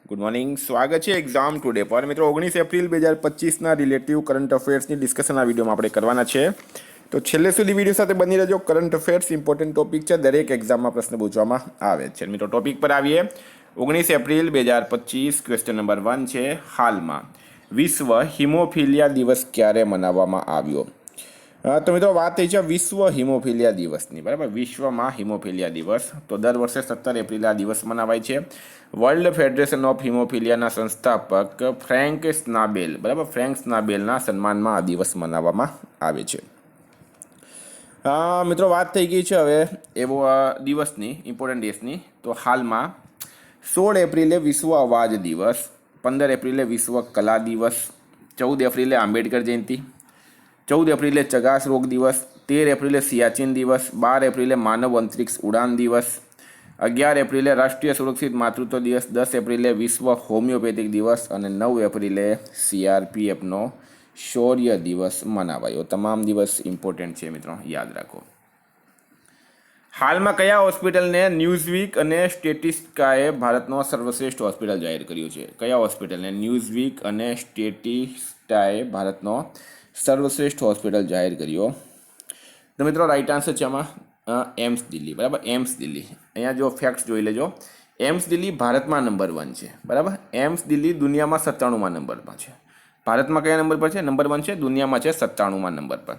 Good morning. સ્વાગત છે exam today પર. મિત્રો 19 એપ્રિલ 2025ના રિલેટિવ કરંટ અફેર્સની ડિસ્કશન આ વિડીયોમાં આપણે કરવાના છે. તો છેલ્લે સુધી વિડીયો સાથે બની રહેજો. કરંટ અફેર્સ ઇમ્પોર્ટન્ટ ટોપિક છે, દરેક એક્ઝામમાં પ્રશ્ન પૂછવામાં આવે છે. મિત્રો ટોપિક પર આવીએ. 19 એપ્રિલ 2025 ક્વેશ્ચન નંબર 1 છે, હાલમાં વિશ્વ હિમોફિલિયા દિવસ ક્યારે મનાવવામાં આવ્યો? તો મિત્રો વાત થઈ છે વિશ્વ હિમોફિલિયા દિવસની, બરાબર. વિશ્વમાં હિમોફિલિયા દિવસ તો દર વર્ષે 17 એપ્રિલે આ દિવસ મનાવાય છે. વર્લ્ડ ફેડરેશન ઓફ હિમોફિલિયાના સંસ્થાપક ફ્રેન્ક સ્નાબેલ, બરાબર, ફ્રેન્ક સ્નાબેલના સન્માનમાં આ દિવસ મનાવવામાં આવે છે. મિત્રો વાત થઈ ગઈ છે હવે એવો દિવસની, ઇમ્પોર્ટન્ટ ડેટ્સની. તો હાલમાં 16 એપ્રિલે વિશ્વ અવાજ દિવસ, 15 એપ્રિલે વિશ્વ કલા દિવસ, 14 એપ્રિલે આંબેડકર જયંતિ, 14 એપ્રિલે ચગાસ રોગ દિવસ, 13 એપ્રિલે સિયાચીન દિવસ, 12 એપ્રિલે માનવ અંતરિક્ષ ઉડાન દિવસ, 11 એપ્રિલે રાષ્ટ્રીય સુરક્ષિત માતૃત્વ દિવસ, 10 એપ્રિલે વિશ્વ હોમિયોપેથિક દિવસ અને 9 એપ્રિલે CRPFનો શૌર્ય દિવસ મનાવાયો. તમામ દિવસ ઇમ્પોર્ટન્ટ છે મિત્રો, યાદ રાખો. હાલમાં કયા હોસ્પિટલને ન્યૂઝવીક અને સ્ટેટિસ્ટિકાએ ભારતનો સર્વશ્રેષ્ઠ હોસ્પિટલ જાહેર કર્યું છે? કયા હોસ્પિટલને ન્યૂઝવીક અને સ્ટેટિસ્ટિકાએ ભારતનો સર્વશ્રેષ્ઠ હોસ્પિટલ જાહેર કર્યો? તો મિત્રો રાઈટ આન્સર છે આમાં એમ્સ દિલ્હી, બરાબર. એમ્સ દિલ્હી. અહીંયા જો ફેક્ટ્સ જોઈ લેજો. એમ્સ દિલ્હી ભારતમાં નંબર 1 છે, બરાબર. એમ્સ દિલ્હી દુનિયામાં 97માં નંબર પર છે. ભારતમાં કયા નંબર પર છે? નંબર 1 છે. દુનિયામાં છે 97માં નંબર પર.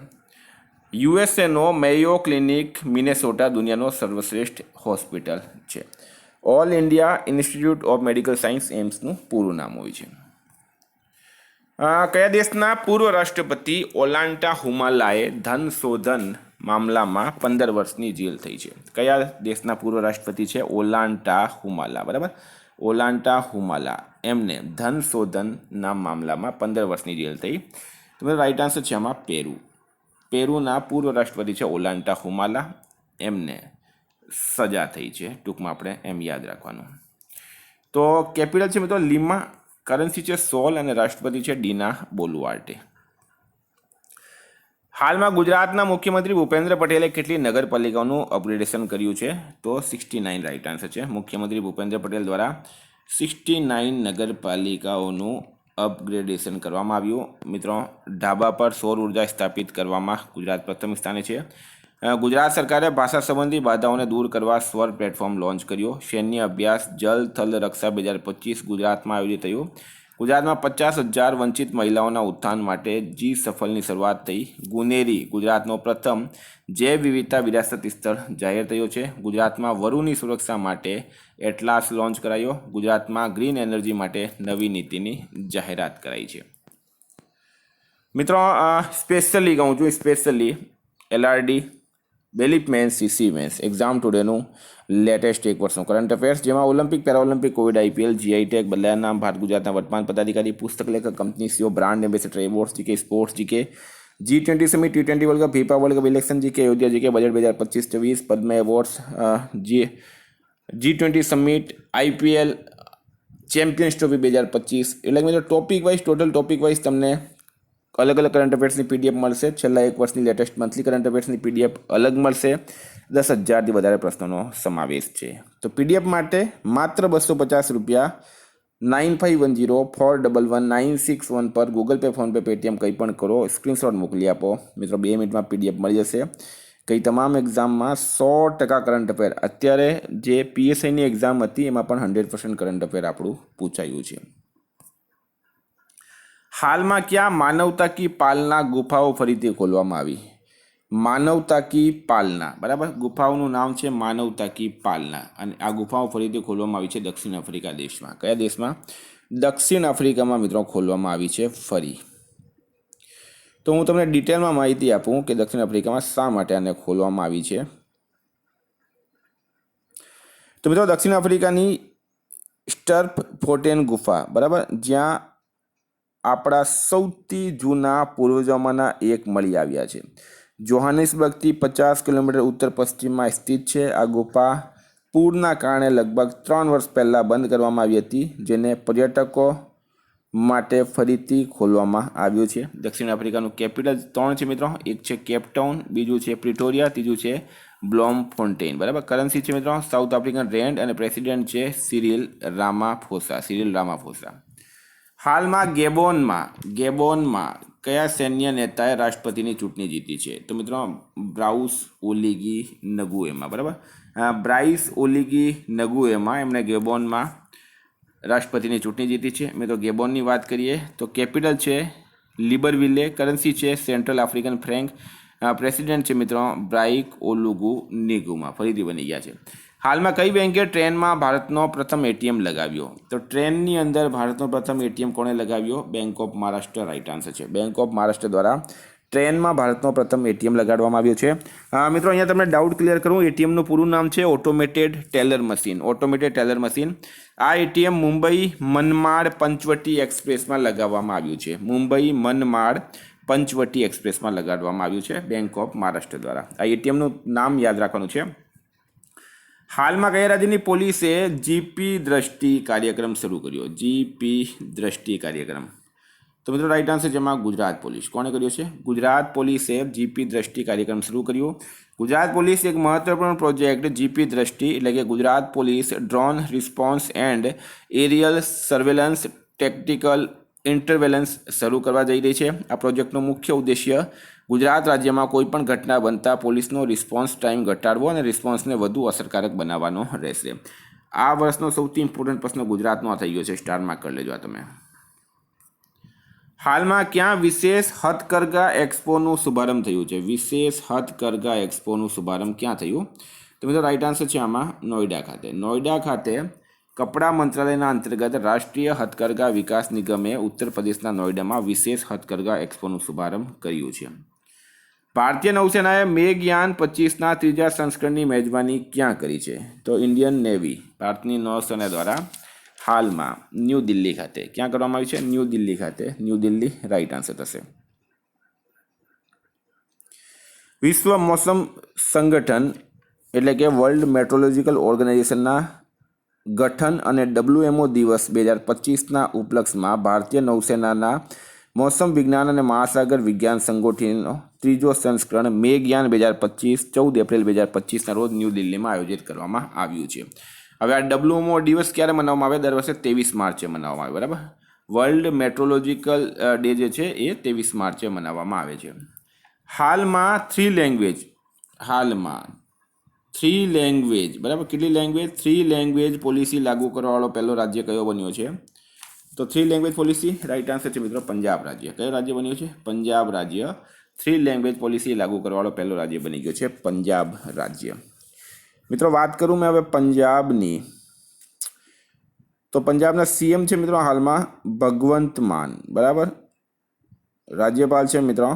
યુએસએનો મેયો ક્લિનિક મિનેસોટા દુનિયાનો સર્વશ્રેષ્ઠ હોસ્પિટલ છે. All India Institute of Medical Science એમ્સનું પૂરું નામ હોય છે. કયા દેશના પૂર્વ રાષ્ટ્રપતિ ઓલાન્ટા હુમાલાએ ધન શોધન મામલામાં 15 વર્ષની જેલ થઈ છે? કયા દેશના પૂર્વ રાષ્ટ્રપતિ છે? ઓલાન્ટા હુમાલા, બરાબર. ઓલાન્ટા હુમાલા, એમને ધન શોધનના મામલામાં 15 વર્ષની જેલ થઈ. તો રાઈટ આન્સર છે આમાં પેરુ. પેરુના પૂર્વ રાષ્ટ્રપતિ છે ઓલાન્ટા હુમાલા, એમને સજા થઈ છે. ટૂંકમાં આપણે એમ યાદ રાખવાનું. તો કેપિટલ છે મિત્રો લીમા, કરન્સી છે સોલ અને રાષ્ટ્રપતિ છે ડીના બોલુઆર્ટે. હાલમાં ગુજરાતના મુખ્યમંત્રી ભૂપેન્દ્ર પટેલે કેટલી નગરપાલિકાઓનું અપગ્રેડેશન કર્યું છે? તો 69 રાઈટ આન્સર છે. મુખ્યમંત્રી ભૂપેન્દ્ર પટેલ દ્વારા 69 નગરપાલિકાઓનું અપગ્રેડેશન કરવામાં આવ્યું. મિત્રો ઢાબા પર સૌર ઉર્જા સ્થાપિત કરવામાં ગુજરાત પ્રથમ સ્થાને છે. ગુજરાત સરકારે ભાષા સંબંધી બાધાઓને દૂર કરવા સ્વર પ્લેટફોર્મ લોન્ચ કર્યો. સૈન્ય અભ્યાસ જલ થલ રક્ષા 2025 ગુજરાતમાં આયોજિત થયું. ગુજરાતમાં 50,000 વંચિત મહિલાઓના ઉત્થાન માટે જી સફલની શરૂઆત થઈ. ગુનેરી ગુજરાતનો પ્રથમ જૈવ વિવિધતા વિરાસત સ્થળ જાહેર થયો છે. ગુજરાતમાં વરુની સુરક્ષા માટે એટલાસ લોન્ચ કરાયો. ગુજરાતમાં ગ્રીન એનર્જી માટે નવી નીતિની જાહેરાત કરાઈ છે. મિત્રો સ્પેશિયલી કહું છું, સ્પેશિયલી LRD બેલિપ મેન્સ CC મેન્સ એક્ઝામ ટુડેનું લેટેસ્ટ 1 વર્ષનું કરંટ અફેર્સ, જેમાં Olympic, Paralympic, Covid, IPL, GI tag, બદલાયા નામ, ભારત ગુજરાતના વર્તમાન પદાધિકારી, પુસ્તક લેખક, company CEO, brand ambassador, awards GK, sports GK, G20 summit, T20 world cup, FIFA world cup, election GK, Ayodhya GK, budget 2025-24, Padma awards, G20 summit, IPL, champions trophy 2025. એટલે કે મિત્રો topic wise, total topic wise તમને અલગ અલગ current અફેર્સની PDF મળશે. છેલ્લા 1 વર્ષની latest monthly current અફેર્સની PDF અલગ મળશે. 10,000થી વધારે પ્રશ્નોનો સમાવેશ છે. તો PDF માટે માત્ર 250 રૂપિયા 9510411961 પર ગૂગલ પે, ફોનપે, પેટીએમ કંઈ પણ કરો, સ્ક્રીનશોટ મોકલી આપો. મિત્રો 2 મિનિટમાં PDF મળી જશે. કઈ તમામ એક્ઝામમાં 100% કરંટ અફેર, અત્યારે જે PSIની એક્ઝામ હતી એમાં પણ 100% કરંટ અફેર આપણું પૂછાયું છે. હાલમાં ક્યાં માનવતા કી પાલના ગુફાઓ ફરીથી ખોલવામાં આવી? માનવતા કી પાલના, બરાબર. ગુફાઓનું નામ છે માનવતા કી પાલના, અને આ ગુફાઓ ફરીથી ખોલવામાં આવી છે દક્ષિણ આફ્રિકા દેશમાં. કયા દેશમાં? દક્ષિણ આફ્રિકામાં મિત્રો ખોલવામાં આવી છે ફરી. તો હું તમને ડિટેલમાં માહિતી આપું કે દક્ષિણ આફ્રિકામાં શા માટે આને ખોલવામાં આવી છે. તો મિત્રો દક્ષિણ આફ્રિકાની સ્ટર્પફોટેન ગુફા, બરાબર, જ્યાં આપણા સૌથી જૂના પૂર્વજોમાંના એક મળી આવ્યા છે. જોહાનિસબર્ગથી 50 કિલોમીટર ઉત્તર પશ્ચિમમાં સ્થિત છે. આ ગુફા પૂરના કારણે લગભગ 3 વર્ષ પહેલાં બંધ કરવામાં આવી હતી, જેને પર્યટકો માટે ફરીથી ખોલવામાં આવ્યું છે. દક્ષિણ આફ્રિકાનું કેપિટલ 3 છે મિત્રો. એક છે કેપટાઉન, બીજું છે પ્રિટોરિયા, ત્રીજું છે બ્લોમફોન્ટેન, બરાબર. કરન્સી છે મિત્રો સાઉથ આફ્રિકન રેન્ડ અને પ્રેસિડેન્ટ છે સિરિલ રામાફોસા. હાલમાં ગેબોનમાં કયા સૈન્ય નેતાએ રાષ્ટ્રપતિની ચૂંટણી જીતી છે? તો મિત્રો બ્રાઉસ ઓલિગી નગુએમા, બરાબર. બ્રાઇસ ઓલિગી નગુએમા એમણે ગેબોનમાં રાષ્ટ્રપતિની ચૂંટણી જીતી છે. મિત્રો ગેબોનની વાત કરીએ તો કેપિટલ છે લિબરવિલે, કરન્સી છે સેન્ટ્રલ આફ્રિકન ફ્રેન્ક, પ્રેસિડેન્ટ છે મિત્રો બ્રાઇક ઓલુગુ નિગુમા, ફરીથી બની ગયા છે. હાલમાં કઈ બેંકે ટ્રેનમાં ભારતનો પ્રથમ એટીએમ લગાવ્યો? તો ટ્રેનની અંદર ભારતનો પ્રથમ એટીએમ કોણે લગાવ્યો? Bank of Maharashtra right answer છે. બેંક ઓફ મહારાષ્ટ્ર દ્વારા ટ્રેનમાં ભારતનો પ્રથમ એટીએમ લગાડવામાં આવ્યો છે. મિત્રો અહીંયા તમને ડાઉટ ક્લિયર કરું, એટીએમનું પૂરું નામ છે ઓટોમેટેડ ટેલર મશીન. આ એટીએમ મુંબઈ મનમાડ પંચવટી એક્સપ્રેસમાં લગાવવામાં આવ્યું છે. મુંબઈ મનમાડ પંચવટી એક્સપ્રેસમાં લગાડવામાં આવ્યું છે બેંક ઓફ મહારાષ્ટ્ર દ્વારા. આ એટીએમનું નામ યાદ રાખવાનું છે. હાલમાં કયા રાજ્યની પોલીસે જીપી દ્રષ્ટિ કાર્યક્રમ શરૂ કર્યો? જીપી દ્રષ્ટિ કાર્યક્રમ, તો મિત્રો રાઈટ આન્સર જેમાં ગુજરાત પોલીસ. કોણે કર્યો છે? ગુજરાત પોલીસે જીપી દ્રષ્ટિ કાર્યક્રમ શરૂ કર્યો. ગુજરાત પોલીસ એક મહત્વપૂર્ણ પ્રોજેક્ટ જીપી દ્રષ્ટિ એટલે કે Gujarat police drone response and aerial surveillance tactical ઇન્ટરવેલન્સ શરૂ કરવા જઈ રહી છે. આ પ્રોજેક્ટનો મુખ્ય ઉદ્દેશ્ય ગુજરાત રાજ્યમાં કોઈપણ ઘટના બનતા પોલીસનો રિસ્પોન્સ ટાઈમ ઘટાડવો અને રિસ્પોન્સને વધુ અસરકારક બનાવવાનો રહેશે. આ વર્ષનો સૌથી ઇમ્પોર્ટન્ટ પ્રશ્ન ગુજરાતનો થઈ ગયો છે, સ્ટાર માર્ક કરી લેજો આ તમે. હાલમાં ક્યાં વિશેષ હથકરઘા એક્સપોનું શુભારંભ થયું છે? વિશેષ હથકરઘા એક્સપોનું શુભારંભ ક્યાં થયું? તો મિત્રો રાઈટ આન્સર છે આમાં નોઈડા ખાતે કપડા મંત્રાલયના અંતર્ગત રાષ્ટ્રીય હથકરઘા વિકાસ નિગમે ઉત્તર પ્રદેશના નોઈડામાં વિશેષ હથકરઘા એક્સપોનું શુભારંભ કર્યું છે. ભારતીય નૌસેનાએ મેઘયાન 25ના ત્રીજા સંસ્કરણની મેજબાની ક્યાં કરી છે? તો ઇન્ડિયન નેવી, ભારતની નૌસેના દ્વારા હાલમાં ન્યૂ દિલ્હી ખાતે ક્યાં કરવામાં આવી છે? ન્યૂ દિલ્હી રાઈટ આન્સર થશે. વિશ્વ મોસમ સંગઠન એટલે કે વર્લ્ડ મેટ્રોલોજીકલ ઓર્ગેનાઇઝેશનના ગઠન અને WMO દિવસ 2025ના ઉપલક્ષમાં ભારતીય નૌસેનાના મોસમ વિજ્ઞાન અને મહાસાગર વિજ્ઞાન સંગઠનનો ત્રીજો સંસ્કરણ મેઘયાન 2025 14 એપ્રિલ 2025ના રોજ ન્યૂ દિલ્હીમાં આયોજિત કરવામાં આવ્યું છે. હવે આ WMO દિવસ ક્યારે મનાવવામાં આવે? દર વર્ષે 23 માર્ચે મનાવવામાં આવે, બરાબર. વર્લ્ડ મેટ્રોલોજીકલ ડે જે છે એ 23 માર્ચે મનાવવામાં આવે છે. હાલમાં થ્રી લેંગ્વેજ, બરાબર. કેટલી લેંગ્વેજ? 3 લેંગ્વેજ પોલિસી લાગુ કરવાવાળો પહેલો રાજ્ય કયો બન્યો છે? તો 3 લેંગ્વેજ પોલિસી રાઈટ આન્સર છે મિત્રો પંજાબ રાજ્ય. કયો રાજ્ય બન્યો છે? પંજાબ રાજ્ય 3 લેંગ્વેજ પોલિસી લાગુ કરવાવાળો પહેલો રાજ્ય બની ગયો છે પંજાબ રાજ્ય. મિત્રો વાત કરું મેં હવે પંજાબની, તો પંજાબના CM છે મિત્રો હાલમાં ભગવંત માન, બરાબર. રાજ્યપાલ છે મિત્રો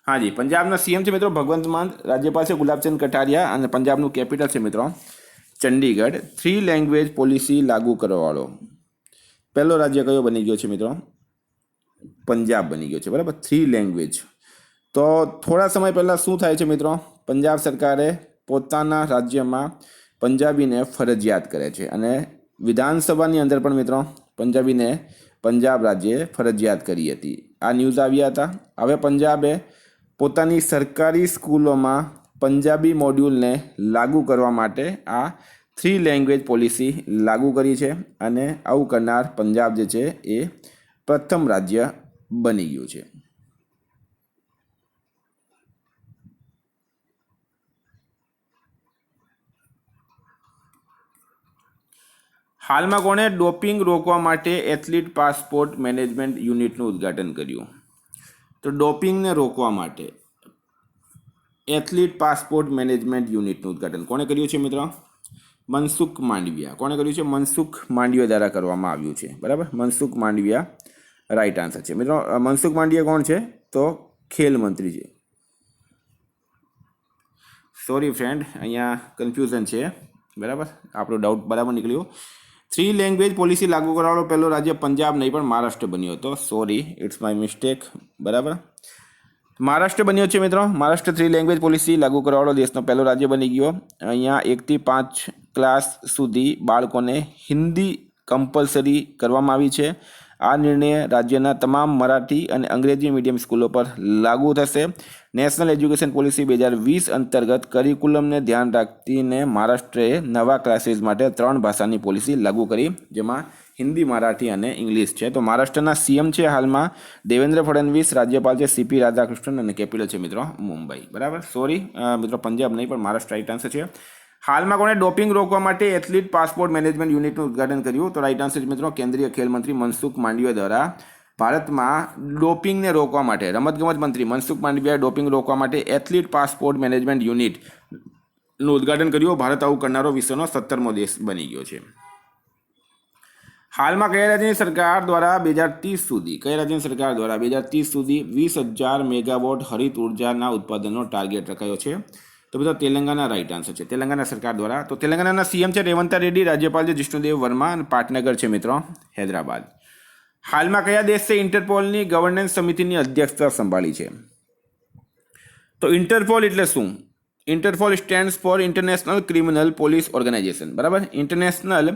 હાજી પંજાબના CM છે મિત્રો ભગવંત માન, રાજ્યપાલ છે ગુલાબચંદ કટારિયા અને પંજાબનું કેપિટલ છે મિત્રો ચંડીગઢ. 3 લેંગ્વેજ પોલિસી લાગુ કરવાવાળો પહેલો રાજ્ય કયો બની ગયો છે મિત્રો? પંજાબ બની ગયો છે, બરાબર. 3 લેંગ્વેજ. તો થોડા સમય પહેલાં શું થાય છે મિત્રો? પંજાબ સરકારે પોતાના રાજ્યમાં પંજાબીને ફરજિયાત કરે છે અને વિધાનસભાની અંદર પણ મિત્રો પંજાબીને પંજાબ રાજ્યે ફરજિયાત કરી હતી. આ ન્યૂઝ આવ્યા હતા. હવે પંજાબે પોતાની સરકારી સ્કૂલોમાં પંજાબી મોડ્યુલને લાગુ કરવા માટે આ 3 લેંગ્વેજ પોલિસી લાગુ કરી છે અને આવું કરનાર પંજાબ જે છે એ પ્રથમ રાજ્ય બની ગયું છે. હાલમાં કોણે ડોપિંગ રોકવા માટે એથ્લીટ પાસપોર્ટ મેનેજમેન્ટ યુનિટનું ઉદ્ઘાટન કર્યું? તો ડોપિંગને રોકવા માટે એથ્લીટ પાસપોર્ટ મેનેજમેન્ટ યુનિટનું ઉદ્ઘાટન કોણે કર્યું છે મિત્રો? મનસુખ માંડવિયા. કોણે કર્યું છે? મનસુખ માંડવિયા દ્વારા કરવામાં આવ્યું છે, બરાબર. મનસુખ માંડવિયા રાઈટ આન્સર છે મિત્રો. મનસુખ માંડવિયા કોણ છે? તો ખેલ મંત્રી છે. સોરી ફ્રેન્ડ, અહીંયા કન્ફ્યુઝન છે, બરાબર. આપણો ડાઉટ બરાબર નીકળ્યો. 3 લેંગ્વેજ પોલિસી લાગુ કરવાવાળો પહેલો રાજ્ય પંજાબ નહીં પણ મહારાષ્ટ્ર બન્યો હતો. સોરી, ઇટ્સ માય મિસ્ટેક, બરાબર. મહારાષ્ટ્ર બન્યો છે મિત્રો. મહારાષ્ટ્ર 3 લેંગ્વેજ પોલિસી લાગુ કરવાવાળો દેશનો પહેલો રાજ્ય બની ગયો. અહીંયા 1 થી 5 ક્લાસ સુધી બાળકોને હિન્દી કમ્પલસરી કરવામાં આવી છે આ નિર્ણય રાજ્યના તમામ મરાઠી અને અંગ્રેજી મીડિયમ સ્કૂલો પર લાગુ થશે. નેશનલ એજ્યુકેશન પોલિસી 2020 અંતર્ગત કરિક્યુલમને ધ્યાન રાખીને મહારાષ્ટ્રએ નવા ક્લાસીસ માટે 3 ભાષાની પોલિસી લાગુ કરી, જેમાં હિન્દી, મરાઠી અને ઇંગ્લિશ છે. તો મહારાષ્ટ્રના સીએમ છે હાલમાં દેવેન્દ્ર ફડણવીસ, રાજ્યપાલ છે સીપી રાધાકૃષ્ણન અને કેપિટલ છે મિત્રો મુંબઈ. બરાબર, સોરી મિત્રો પંજાબ નહીં પણ મહારાષ્ટ્ર રાઇટ આન્સર છે. હાલમાં કોણે ડોપિંગ રોકવા માટે એથ્લીટ પાસપોર્ટ મેનેજમેન્ટ યુનિટનું ઉદ્ઘાટન કર્યું? તો રાઇટ આન્સર મિત્રો કેન્દ્રીય ખેલ મંત્રી મનસુખ માંડવિયા દ્વારા ભારતમાં ડોપિંગને રોકવા માટે રમતગમત મંત્રી મનસુખ માંડવિયાએ ડોપિંગ રોકવા માટે એથ્લીટ પાસપોર્ટ મેનેજમેન્ટ યુનિટનું ઉદ્ઘાટન કર્યું. ભારત આવું કરનારો વિશ્વનો 17મો દેશ બની ગયો છે. હાલમાં કયા રાજ્યની સરકાર દ્વારા 2030 સુધી 20,000 મેગાવોટ હરિત ઉર્જાના ઉત્પાદનનો ટાર્ગેટ રખાયો છે? તો બધા તેલંગાના રાઇટ આન્સર છે. તેલંગાના સરકાર દ્વારા. તો તેલંગાનાના સીએમ છે રેવંત રેડ્ડી, રાજ્યપાલ છે જિષ્ણુદેવ વર્મા અને પાટનગર છે મિત્રો હૈદરાબાદ. હાલમાં કયા દેશે ઇન્ટરપોલની ગવર્નન્સ સમિતિની અધ્યક્ષતા સંભાળી છે? તો ઇન્ટરપોલ એટલે શું? Interpol stands for international criminal police organization. બરાબર, ઇન્ટરનેશનલ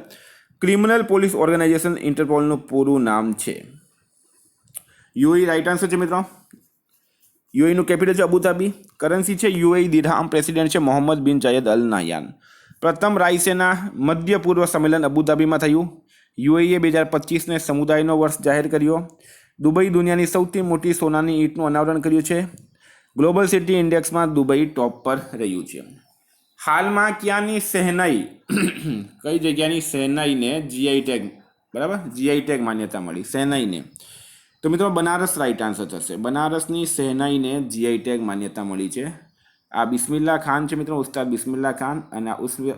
ક્રિમિનલ પોલીસ ઓર્ગેનાઇઝેશન ઇન્ટરપોલનું પૂરું નામ છે. યુએઈ રાઇટ આન્સર છે મિત્રો. યુએઈનું કેપિટલ છે અબુધાબી. કરન્સી છે યુએઈ દિરહામ. પ્રેસિડેન્ટ છે મોહમ્મદ બિન જાયદ અલ નાહયાન. પ્રથમ રાયસેના મધ્ય પૂર્વ સંમેલન અબુધાબીમાં થયું. યુએઈએ 2025ને સમુદાયનો વર્ષ જાહેર કર્યો. દુબઈ દુનિયાની સૌથી મોટી સોનાની ઈંટનું અનાવરણ કર્યું છે. ગ્લોબલ સિટી ઇન્ડેક્સમાં દુબઈ ટોપ પર રહ્યું છે. હાલમાં ક્યાંની શહેનાઈ કઈ જગ્યાની શહેનાઈને જીઆઈ ટેગ, બરાબર, જીઆઈ ટેગ માન્યતા મળી શહેનાઈને? તો મિત્રો બનારસ રાઇટ આન્સર થશે. બનારસની શહેનાઈને જીઆઈ ટેગ માન્યતા મળી છે. આ બિસ્મિલ્લા ખાન છે મિત્રો, ઉસ્તાદ બિસ્મિલ્લા ખાન, અને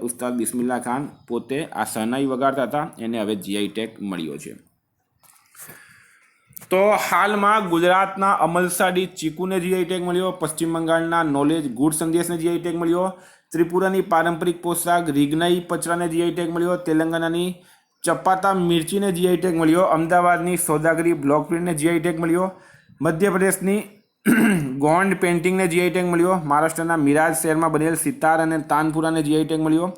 ઉસ્તાદ બિસ્મિલ્લા ખાન પોતે આ શહેનાઈ વગાડતા હતા, એને હવે જીઆઈ ટેગ મળ્યો છે. તો હાલમાં ગુજરાતના અમલસાડી ચીકુને જીઆઈ ટેગ મળ્યો. પશ્ચિમ બંગાળના નોલેજ ગુડ સંદેશને જીઆઈ ટેગ મળ્યો. ત્રિપુરાની પારંપરિક પોશાક રીગનાઈ પચરાને જીઆઈ ટેગ મળ્યો. તેલંગાનાની ચપાતા મિર્ચીને જીઆઈ ટેગ મળ્યો. અમદાવાદની સોદાગરી બ્લોક પ્રિન્ટને જીઆઈ ટેગ મળ્યો. મધ્યપ્રદેશની ગોંડ પેઇન્ટિંગને જીઆઈ ટેગ મળ્યો. મહારાષ્ટ્રના મિરાજ શહેરમાં બનેલ સિતાર અને તાનપુરાને જીઆઈ ટેગ મળ્યો.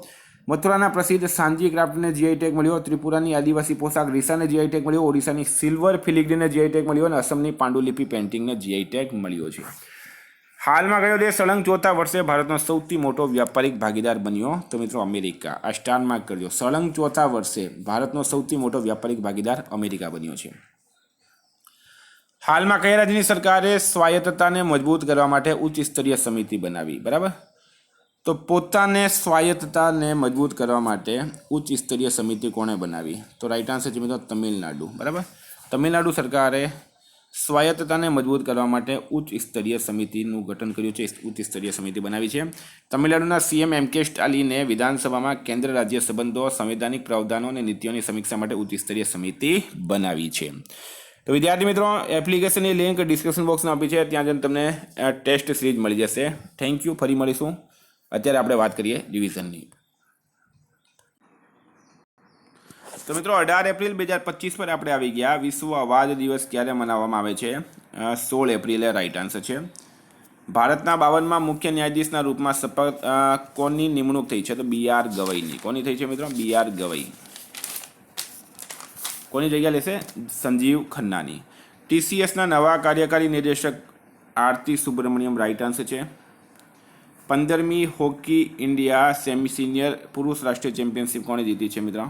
મથુરાના પ્રસિદ્ધ સાંજી ક્રાફ્ટને જીઆઈ ટેગ મળ્યો. ત્રિપુરાની આદિવાસી પોશાક રીસાને જીઆઈ ટેગ મળ્યો. ઓડિશાની સિલ્વર ફિલિગ્રીને જીઆઈ ટેગ મળ્યો અને અસમની પાંડુલિપિ પેઇન્ટિંગને જીઆઈ ટેગ મળ્યો છે. હાલમાં કયો દેશ સળંગ ચોથા વર્ષે ભારતનો સૌથી મોટો વ્યાપારિક ભાગીદાર બન્યો? તો મિત્રો અમેરિકા. આ સ્ટાર માર્ક કરજો. સળંગ ચોથા વર્ષે ભારતનો સૌથી મોટો વ્યાપારિક ભાગીદાર અમેરિકા બન્યો છે. હાલમાં કયા રાજ્યની સરકારે સ્વાયત્તતાને મજબૂત કરવા માટે ઉચ્ચ સ્તરીય સમિતિ બનાવી? બરાબર, તો પોતાને સ્વાયત્તતાને મજબૂત કરવા માટે ઉચ્ચ સ્તરીય સમિતિ કોણે બનાવી? તો રાઇટ આન્સર છે મિત્રો તમિલનાડુ. બરાબર, તમિલનાડુ સરકારે સ્વાયત્તતાને મજબૂત કરવા માટે ઉચ્ચ સ્તરીય સમિતિનું ગઠન કર્યું છે. ઉચ્ચ સ્તરીય સમિતિ બનાવી છે. તમિલનાડુના સીએમ એમ.કે. સ્ટાલિને વિધાનસભામાં કેન્દ્ર રાજ્ય સંબંધો, સંવૈધાનિક પ્રાવધાનો અને નીતિઓની સમીક્ષા માટે ઉચ્ચ સ્તરીય સમિતિ બનાવી છે. તો વિદ્યાર્થી મિત્રો, એપ્લિકેશનની લિંક ડિસ્ક્રિપ્શન બોક્સમાં આપી છે, ત્યાં જઈને તમને ટેસ્ટ સિરીઝ મળી જશે. Thank you. ફરી મળીશું. અત્યારે આપણે વાત કરીએ ડિવિઝનની. તો મિત્રો 18 એપ્રિલ 2025 પર આપણે આવી ગયા. વિશ્વ અવાજ દિવસ ક્યારે મનાવવામાં આવે છે? 16 એપ્રિલે રાઇટ આન્સર છે. ભારતના 52મા મુખ્ય ન્યાયાધીશના રૂપમાં શપથ કોની નિમણૂક થઈ છે? તો બી.આર. ગવઈની. કોની થઈ છે મિત્રો? બી.આર. ગવઈ. કોની જગ્યા લેશે? સંજીવ ખન્નાની. ટીસીએસના નવા કાર્યકારી નિર્દેશક આરતી સુબ્રમણ્યમ રાઇટ આન્સર છે. 15મી હોકી ઇન્ડિયા સેમી સિનિયર પુરુષ રાષ્ટ્રીય ચેમ્પિયનશિપ કોણે જીતી છે મિત્રો?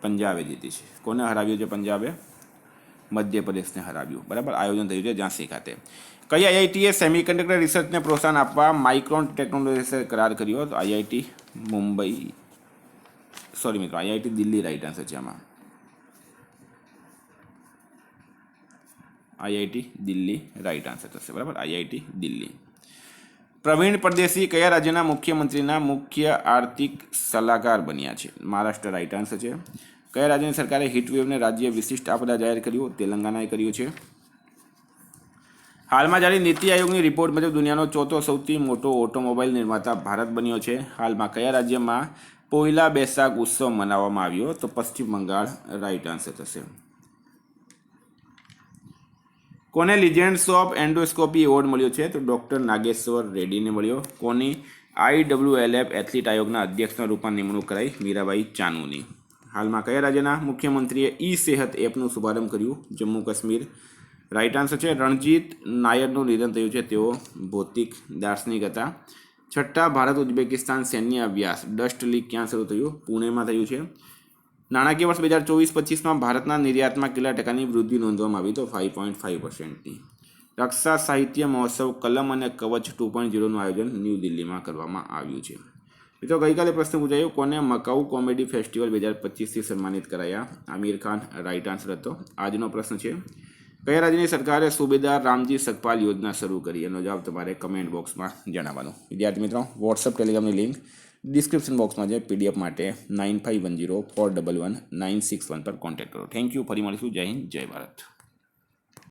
પંજાબે જીતી છે. કોને હરાવ્યું છે પંજાબે? મધ્યપ્રદેશને હરાવ્યું. બરાબર, આયોજન થયું છે ઝાંસી ખાતે. કઈ આઈઆઈટીએ સેમિકન્ડક્ટર રિસર્ચને પ્રોત્સાહન આપવા માઇક્રોન ટેકનોલોજી સાથે કરાર કર્યો? તો આઈઆઈટી મુંબઈ, સોરી મિત્રો આઈઆઈટી દિલ્હી રાઇટ આન્સર છે આમાં. આઈઆઈટી દિલ્હી રાઇટ આન્સર થશે. બરાબર, આઈઆઈટી દિલ્હી. પ્રવીણ પરદેશી કયા રાજ્યના મુખ્યમંત્રીના મુખ્ય આર્થિક સલાહકાર બન્યા છે? મહારાષ્ટ્ર રાઇટ આન્સર છે. કયા રાજ્યની સરકારે હીટવેવને રાજ્ય વિશિષ્ટ આપદા જાહેર કર્યું? તેલંગાનાએ કર્યું છે. હાલમાં જારી નીતિ આયોગની રિપોર્ટ મુજબ દુનિયાનો ચોથો સૌથી મોટો ઓટોમોબાઈલ નિર્માતા ભારત બન્યો છે. હાલમાં કયા રાજ્યમાં પોઈલા બેસાખ ઉત્સવ મનાવવામાં આવ્યો? તો પશ્ચિમ બંગાળ રાઇટ આન્સર થશે. કોને લિજેન્ડ્સ ઓફ એન્ડોસ્કોપી એવોર્ડ મળ્યો છે? તો ડૉક્ટર નાગેશ્વર રેડ્ડીને મળ્યો. કોની IWLF એથ્લીટ આયોગના અધ્યક્ષના રૂપમાં નિમણૂક કરાઈ? મીરાબાઈ ચાનુની. હાલમાં કયા રાજ્યના મુખ્યમંત્રીએ ઈ સેહત એપનું શુભારંભ કર્યું? જમ્મુ કાશ્મીર. રાઈટ આન્સર છે રણજીત નાયરનું નિધન થયું છે. તેઓ ભૌતિક દાર્શનિક હતા. છઠ્ઠા, ભારત ઉઝબેકિસ્તાન સૈન્ય અભ્યાસ ડસ્ટ લીગ ક્યાં શરૂ થયું? પુણેમાં થયું છે. નાણાકીય વર્ષ 2024-25માં ભારતના નિર્યાતમાં કેટલા ટકાની વૃદ્ધિ નોંધવામાં આવી? તો 5.5%ની. રક્ષા સાહિત્ય મહોત્સવ કલમ અને કવચ 2.0નું આયોજન ન્યૂ દિલ્હીમાં કરવામાં આવ્યું છે. મિત્રો ગઈકાલે પ્રશ્ન પૂછાયો, કોને મકાઉ કોમેડી ફેસ્ટિવલ 2025થી સન્માનિત કરાયા? આમિર ખાન રાઈટ આન્સર હતો. આજનો પ્રશ્ન છે, કયા રાજ્યની સરકારે સુબેદાર રામજી સગપાલ યોજના શરૂ કરી? એનો જવાબ તમારે કમેન્ટ બોક્સમાં જણાવવાનો. વિદ્યાર્થી મિત્રો, વોટ્સઅપ ટેલિગ્રામની લિંક ડિસ્ક્રિપ્શન બોક્સમાં છે. પીડીએફ માટે 9510411961 પર કોન્ટેક્ટ કરો. Thank you. ફરી મળીશું. જય હિન્દ, જય ભારત.